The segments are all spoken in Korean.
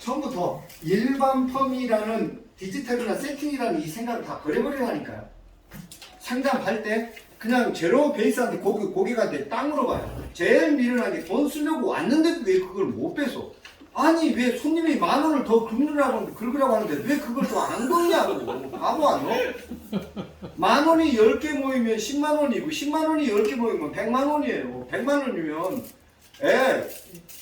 처음부터 일반 펌이라는 디지털이나 세팅이라는 이 생각을 다 버려버리라니까요. 상담할 때 그냥 제로 베이스한테 고객한테 딱 물어봐요. 제일 미련하게 돈 쓰려고 왔는데도 왜 그걸 못 빼서? 아니 왜 손님이 10,000원을 더 긁으라고 하는데 왜 그걸 또 안 긁냐고. 바보 아니야? 10,000원이 10개 모이면 10만원이고 10만원이 10개 모이면 100만원이에요. 100만원이면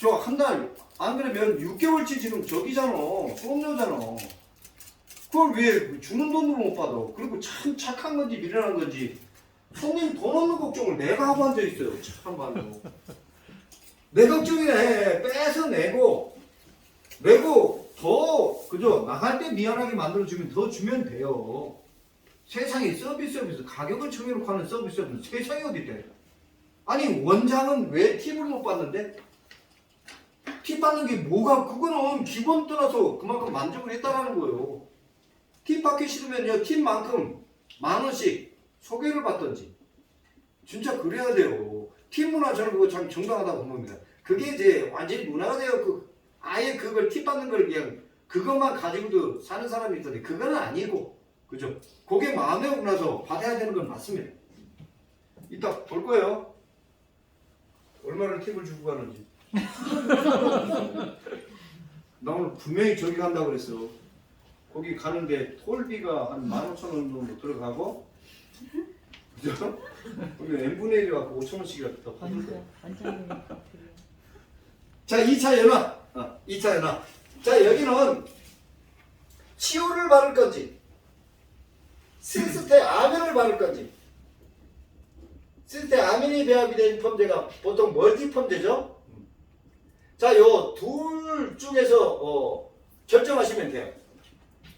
저 한 달 안 그러면 6개월치 지금 저기잖아. 수업료잖아. 그걸 왜 주는 돈으로 못 받아? 그리고 참 착한 건지 미련한 건지 손님 돈 없는 걱정을 내가 하고 앉아있어요. 참 말로. 내 걱정이네. 빼서 내고 더 그죠? 나갈 때 미안하게 만들어주면 더 주면 돼요. 세상에 서비스 가격을 정해놓고 하는 서비스는 세상에 어디 있대? 아니 원장은 왜 팁을 못 받는데? 팁 받는 게 뭐가 그거는 기본 떠나서 그만큼 만족을 했다라는 거예요. 팁 받기 싫으면요 팁만큼 10,000원씩 소개를 받던지 진짜 그래야 돼요. 팁 문화 저는 그거 참 정당하다고 봅니다. 그게 이제 완전히 문화가 돼요. 아예 그걸 팁 받는 걸 그냥 그것만 가지고도 사는 사람이 있던데 그거는 아니고 그죠? 그게 마음에 오고 나서 받아야 되는 건 맞습니다. 이따 볼 거예요. 얼마를 팁을 주고 가는지. 나 오늘 분명히 저기 간다고 그랬어. 거기 가는데 톨비가 한 15,000원 정도 들어가고 그죠? 거기 n분의 1이 갖고 5,000원씩이라도 더 받을 거야. 자 2차 연화. 2차 연화. 자 여기는 치오를 바를 건지 시스테 아민을 바를 건지. 시스테 아민이 배합이 된 펌제가 보통 멀티 펌제죠. 자 요 둘 중에서 결정하시면 돼요.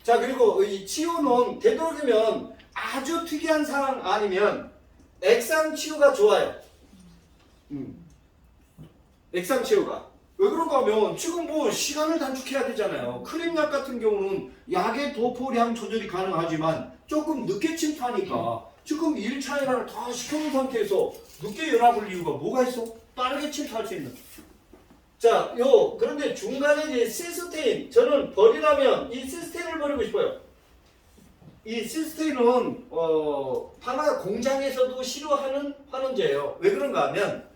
자 그리고 이 치유는 되도록이면 아주 특이한 상황 아니면 액상 치유가 좋아요. 액상 치유가 왜 그런가 하면 지금 뭐 시간을 단축해야 되잖아요. 크림약 같은 경우는 약의 도포량 조절이 가능하지만 조금 늦게 침투하니까 지금 1차 연화를 다 시켜놓은 상태에서 늦게 연합을 이유가 뭐가 있어? 빠르게 침투할 수 있는. 자, 그런데 중간에 이제 시스테인, 저는 버리라면 이 시스테인을 버리고 싶어요. 이 시스테인은, 파마 공장에서도 싫어하는 환원제예요. 왜 그런가 하면,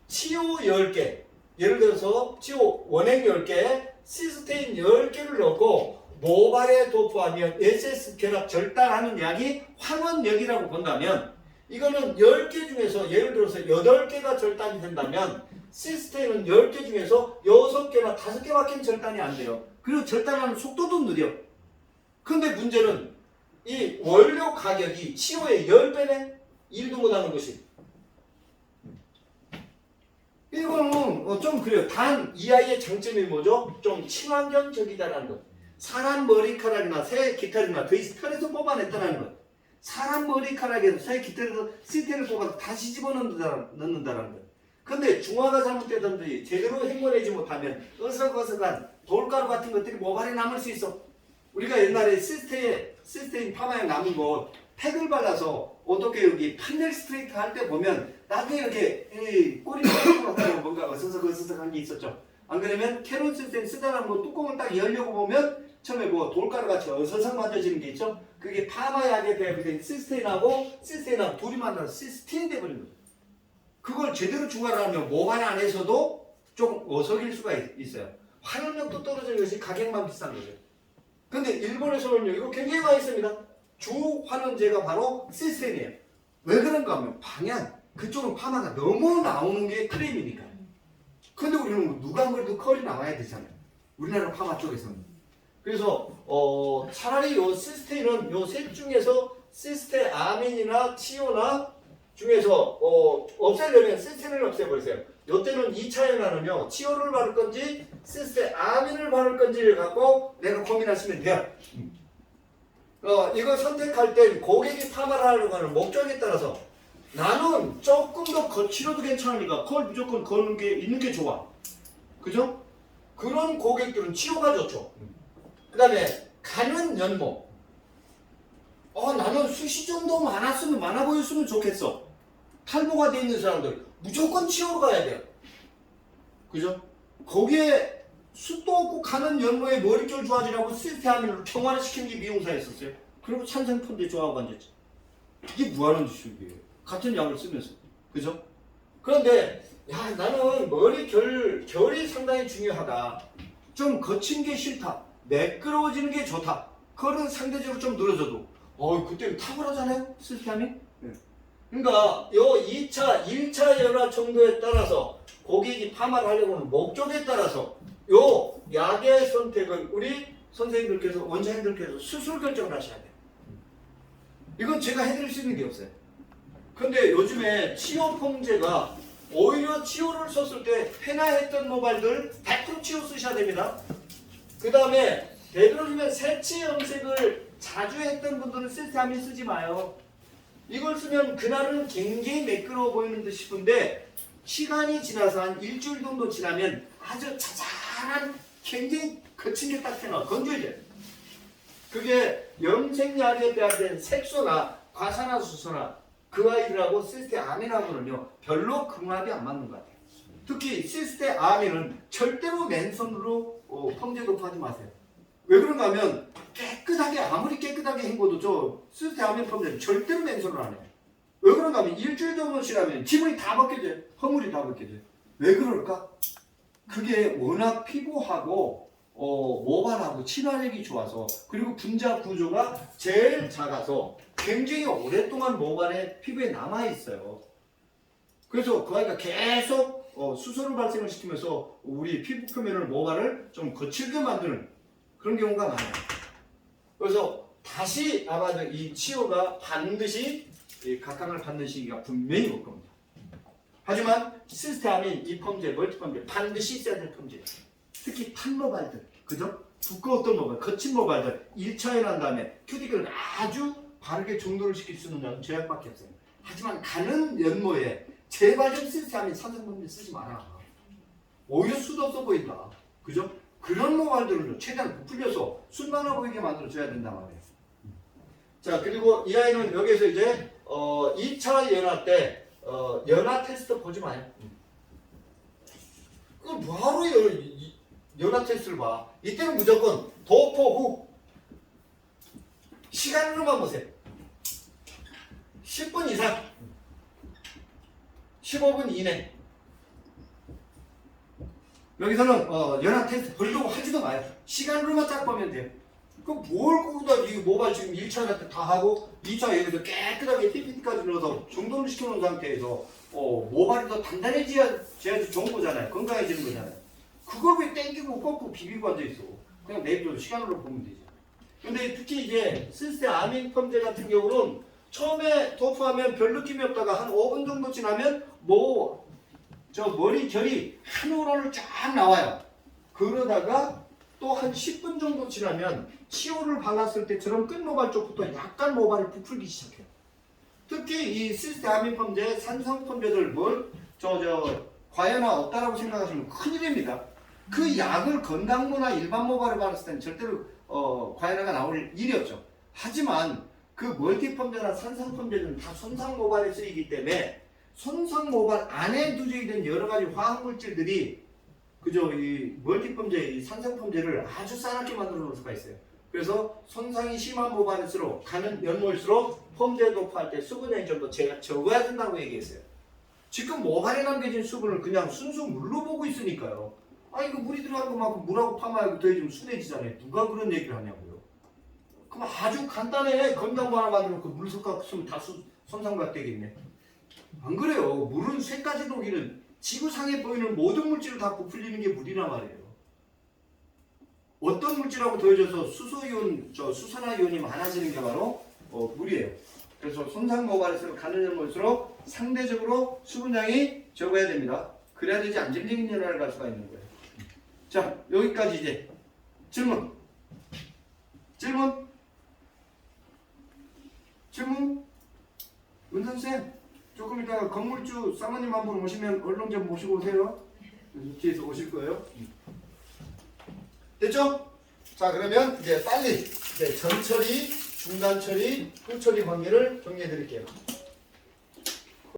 치오 10개, 예를 들어서 치오 원액 10개, 시스테인 10개를 넣고, 모발에 도포하면 SS 결합 절단하는 약이 환원약이라고 본다면, 이거는 10개 중에서 예를 들어서 8개가 절단이 된다면, 시스테인은 10개 중에서 6개나 5개밖에 절단이 안 돼요. 그리고 절단하는 속도도 느려. 근데 문제는 이 원료 가격이 치오의 10배네? 일도 못하는 것이. 이거는 좀 그래요. 단 이 아이의 장점이 뭐죠? 좀 친환경적이다라는 것. 사람 머리카락이나 새 깃털이나 털에서 뽑아냈다는 것. 사람 머리카락에서 새 깃털에서 시스테인을 뽑아서 다시 집어넣는다는 것. 근데 중화가 잘못되든지 제대로 헹궈내지 못하면 어석어석한 돌가루 같은 것들이 모발에 남을 수 있어. 우리가 옛날에 시스테인 파마에 남은 거 팩을 발라서 어떻게 여기 판넬 스트레이트 할 때 보면 나중에 이렇게 꼬리가 뭔가 어석어석한 게 있었죠. 안 그러면 캐론 시스테인 쓰다가 뭐 뚜껑을 딱 열려고 보면 처음에 뭐 돌가루 같이 어서석 만져지는 게 있죠. 그게 파마약에 배합된 시스테인하고 둘이 만나서 시스틴이 돼버린 거죠. 그걸 제대로 중화를 하면 모발 안에서도 좀 어석일 수가 있어요. 환원력도 떨어지는 것이 가격만 비싼 거죠. 근데 일본에서는요, 이거 굉장히 많이 있습니다. 주 환원제가 바로 시스템이에요. 왜 그런가 하면 방향, 그쪽은 파마가 너무 나오는 게 크림이니까. 근데 우리는 누가 그래도 컬이 나와야 되잖아요. 우리나라 파마 쪽에서는. 그래서 차라리 요 시스테인은 요 셋 중에서 시스테 아민이나 치오나 중에서 없애려면 시스테인을 없애버리세요. 요때는 2차 연화는요 치오를 바를 건지 시스테 아민을 바를 건지를 갖고 내가 고민하시면 돼요. 이거 선택할 땐 고객이 파마를 하려고 하는 목적에 따라서 나는 조금 더 거칠어도 괜찮으니까 컬 무조건 거는 게 있는 게 좋아. 그죠? 그런 고객들은 치오가 좋죠. 그 다음에 가는 연모. 나는 숱이 좀 더 많아 보였으면 좋겠어. 탈모가 돼 있는 사람들 무조건 치오로 가야 돼요. 그죠? 거기에 숱도 없고 가는 연모에 머릿결 좋아지라고 시스테아민을 평화시키는 게 미용사였었어요. 그리고 산성펀제 좋아하고 앉았지. 이게 뭐하는 짓이에요? 같은 약을 쓰면서. 그죠? 그런데 야 나는 결이 상당히 중요하다. 좀 거친 게 싫다. 매끄러워지는 게 좋다. 그거는 상대적으로 좀 늘어져도 그때 탁월하잖아요. 시스테아민. 그러니까 요 1차 연화 정도에 따라서 고객이 파마를 하려고 하는 목적에 따라서 요 약의 선택은 우리 선생님들께서 원장님들께서 스스로 결정을 하셔야 돼요. 이건 제가 해드릴 수 있는 게 없어요. 근데 요즘에 치료 폼제가 오히려 치료를 썼을 때 페나했던 모발들 100% 치료 쓰셔야 됩니다. 그 다음에 되도록이면 색치 염색을 자주 했던 분들은 시스테아민 쓰지 마요. 이걸 쓰면 그날은 굉장히 매끄러워 보이는 듯 싶은데 시간이 지나서 한 일주일 정도 지나면 아주 자잘한 굉장히 거친 게 딱 나와. 건조해야 돼. 그게 염색약에 대한 색소나 과산화수소나 그 아이들하고 시스테아민하고는요 별로 궁합이 안 맞는 것 같아요. 특히 시스테아민은 절대로 맨손으로 펌제 도포하지 마세요. 왜 그런가 하면 깨끗하게 아무리 깨끗하게 헹궈도 저 시스테아민 펌제는 절대로 맨손으로 안 해요. 왜 그런가 하면 일주일 정도 지나면 지문이 다 벗겨져요. 허물이 다 벗겨져요. 왜 그럴까? 그게 워낙 피부하고 모발하고 친화력이 좋아서 그리고 분자 구조가 제일 작아서 굉장히 오랫동안 모발에 피부에 남아있어요. 그래서 그 아이가 계속 수소를 발생을 시키면서 우리 피부 표면을 모발을 좀 거칠게 만드는 그런 경우가 많아요. 그래서 다시 아마 이 치료가 반드시 각광을 받는 시기가 분명히 올 겁니다. 하지만 시스테아민, 이 펌제, 멀티펌제 반드시 써야 될 펌제예요. 특히 탄 모발들, 그죠? 두꺼웠던 모발, 거친 모발들 1차에 난 다음에 큐티클을 아주 바르게 정돈을 시킬 수 있는 약은 제약밖에 없어요. 하지만 가는 연모에 제발 좀 시스테아민 산성펌제 쓰지 마라. 오히려 수도 없어 보인다. 그죠? 그런 모발들은 최대한 부풀려서 순만해 보이게 만들어줘야 된단 말이에요. 자, 그리고 이 아이는 여기서 이제 2차 연화 때 연화 테스트 보지 마요. 그럼 뭐하러 연화 테스트를 봐. 이때는 무조건 도포 후 시간으로만 보세요. 10분 이상 15분 이내. 여기서는 연화 테스트 별로 하지도 마요. 시간으로만 딱 보면 돼요. 그럼 뭘 거기다 이 모발 지금 1차 같은 다 하고 2차 여기서 깨끗하게 PPT까지 넣어서 정돈을 시켜놓은 상태에서 모발이 더 단단해져야지 좋은 거잖아요. 건강해지는 거잖아요. 그걸 왜 땡기고 꺾고 비비고 앉아있어. 그냥 내비둬도 시간으로 보면 되죠. 근데 특히 이제 시스테아민 펌제 같은 경우는 처음에 도포하면 별 느낌이 없다가 한 5분 정도 지나면 머리 결이 한 우러를 쫙 나와요. 그러다가 또 한 10분 정도 지나면 치오를 발랐을 때처럼 끝모발 쪽부터 약간 모발이 부풀기 시작해요. 특히 이 시스테아민 펌제, 산성 펌제들 과연화 없다라고 생각하시면 큰일입니다. 그 약을 건강모나 일반 모발에 바랐을 때는 절대로 과연화가 나올 일이 없죠. 하지만 그 멀티 펌제나 산성 펌제는 다 손상 모발에 쓰이기 때문에 손상 모발 안에 누적이 된 여러 가지 화학 물질들이 이 멀티 펌제, 이 산성 펌제를 아주 싸납게 만들어 놓을 수가 있어요. 그래서 손상이 심한 모발일수록 가는 연모일수록 펌제 도포할 때 수분량이 좀 더 적어야 된다고 얘기했어요. 지금 모발에 남겨진 수분을 그냥 순수 물로 보고 있으니까요. 이거 물이 들어간 것만큼 물하고 파마하고 더해지면 순해지잖아요. 누가 그런 얘기를 하냐고요. 그럼 아주 간단해. 건강모 하나 만들어놓고 물 섞으면 다 손상각 되겠네. 안 그래요. 물은 세 가지 녹이는 지구상에 보이는 모든 물질을 다 부풀리는 게 물이란 말이에요. 어떤 물질하고 더해져서 수소나이온이 많아지는 게 바로 물이에요. 그래서 손상 모발에서 가는 연모일수록 상대적으로 수분량이 적어야 됩니다. 그래야 되지 안정적인 연화를 갈 수가 있는 거예요. 자, 여기까지 이제 질문. 은선생, 조금 이따가 건물주 사모님 한 분 오시면 얼른 좀 모시고 오세요. 뒤에서 오실 거예요. 됐죠? 자, 그러면 이제 빨리 전처리, 중간 처리, 끝 처리 관계를 정리해 드릴게요.